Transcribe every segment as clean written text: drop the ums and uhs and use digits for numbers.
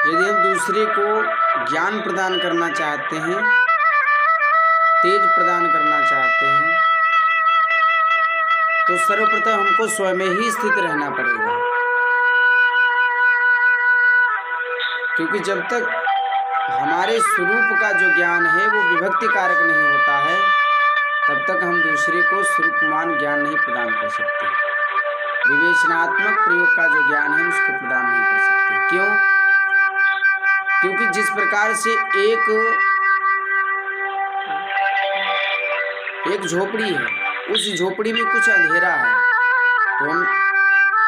यदि हम दूसरे को ज्ञान प्रदान करना चाहते हैं, तेज प्रदान करना चाहते हैं, तो सर्वप्रथम हमको स्वयं ही स्थित रहना पड़ेगा। क्योंकि जब तक हमारे स्वरूप का जो ज्ञान है वो विभक्ति कारक नहीं होता है, तब तक हम दूसरे को स्वरूपमान ज्ञान नहीं प्रदान कर सकते। विवेचनात्मक प्रयोग का जो ज्ञान है उसको प्रदान नहीं कर सकते। क्यों? क्योंकि जिस प्रकार से एक झोपड़ी है, उस झोपड़ी में कुछ अंधेरा है, तो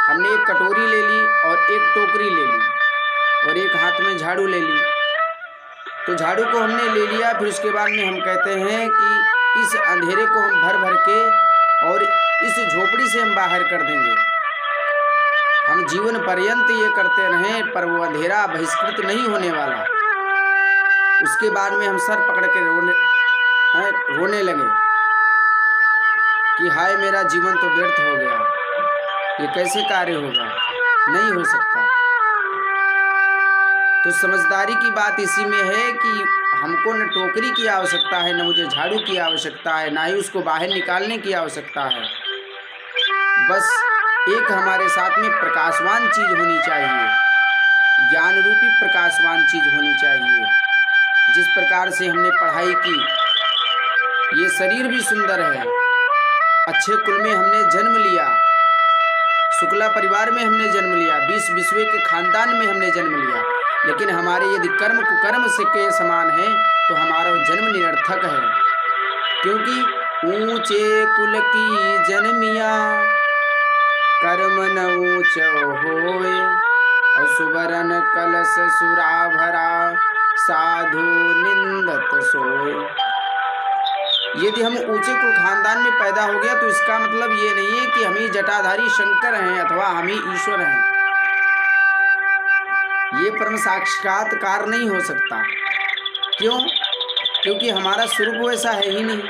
हमने एक कटोरी ले ली और एक टोकरी ले ली और एक हाथ में झाड़ू ले ली। तो झाड़ू को हमने ले लिया, फिर उसके बाद में हम कहते हैं कि इस अंधेरे को हम भर भर के और इस झोपड़ी से हम बाहर कर देंगे। हम जीवन पर्यंत ये करते रहें, पर वो अंधेरा बहिष्कृत नहीं होने वाला। उसके बाद में हम सर पकड़ के रोने लगे कि हाय मेरा जीवन तो व्यर्थ हो गया, ये कैसे कार्य होगा, नहीं हो सकता। तो समझदारी की बात इसी में है कि हमको न टोकरी की आवश्यकता है, न मुझे झाड़ू की आवश्यकता है, ना ही उसको बाहर निकालने की आवश्यकता है। बस एक हमारे साथ में प्रकाशवान चीज होनी चाहिए, ज्ञान रूपी प्रकाशवान चीज होनी चाहिए। जिस प्रकार से हमने पढ़ाई की, ये शरीर भी सुंदर है, अच्छे कुल में हमने जन्म लिया, शुक्ला परिवार में हमने जन्म लिया, 20 विश्व के खानदान में हमने जन्म लिया, लेकिन हमारे यदि कर्म कुकर्म से के समान है तो हमारा जन्म निरर्थक है। क्योंकि ऊंचे कुल की जन्मिया कर्म न ऊंच होए, सुबरन कलश सुरा भरा साधु निंदत सोए। यदि हम ऊंचे कुल खानदान में पैदा हो गया तो इसका मतलब ये नहीं है कि हम ही जटाधारी शंकर हैं अथवा हम ही ईश्वर हैं। ये परम साक्षात्कार नहीं हो सकता। क्यों? क्योंकि हमारा स्वरूप वैसा है ही नहीं।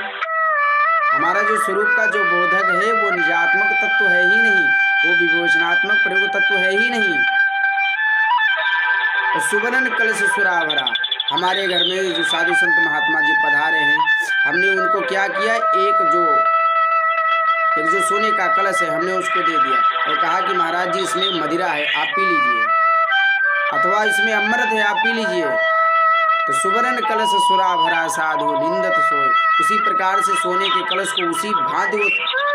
हमारा जो स्वरूप का जो बोधक है वो निजात्मक तत्व है ही नहीं, वो विभूषणात्मक प्रयोग तत्व है ही नहीं। और सुवर्ण कलश सुराभरा, हमारे घर में जो साधु संत महात्मा जी पधारे हैं, हमने उनको क्या किया, एक जो सोने का कलश है हमने उसको दे दिया और कहा कि महाराज जी इसमें मदिरा है, आप पी लीजिए, अथवा इसमें अमृत है, आप पी लीजिए। तो सुवर्ण कलश सुरा भरा साधु निंदत सोए। उसी प्रकार से सोने के कलश को उसी भांति वो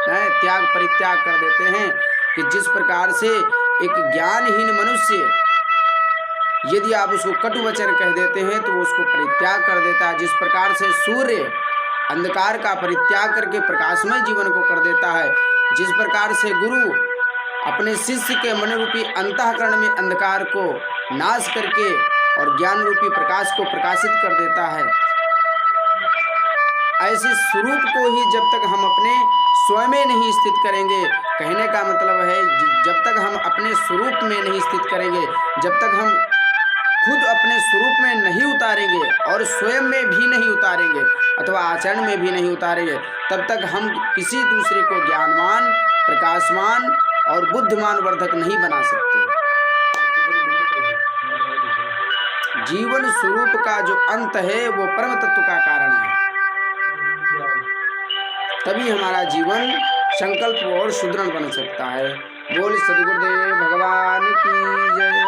त्याग परित्याग कर देते हैं कि जिस प्रकार से एक ज्ञानहीन मनुष्य यदि आप उसको कटु वचन कह देते हैं तो वो उसको परित्याग कर देता है। जिस प्रकार से सूर्य अंधकार का परित्याग करके प्रकाशमय जीवन को कर देता है, जिस प्रकार से गुरु अपने शिष्य के मन रूपी अंतःकरण में अंधकार को नाश करके और ज्ञान रूपी प्रकाश को प्रकाशित कर देता है, ऐसे स्वरूप को ही जब तक हम अपने स्वयं में नहीं स्थित करेंगे, कहने का मतलब है जब तक हम अपने स्वरूप में नहीं स्थित करेंगे, जब तक हम खुद अपने स्वरूप में नहीं उतारेंगे और स्वयं में भी नहीं उतारेंगे अथवा आचरण में भी नहीं उतारेंगे, तब तक हम किसी दूसरे को ज्ञानवान, प्रकाशवान और बुद्धिमान वर्धक नहीं बना सकते। जीवन स्वरूप का जो अंत है वो परम तत्व का कारण है, तभी हमारा जीवन संकल्प और सुदृढ़ बन सकता है। बोल सद्गुरुदेव भगवान की जय।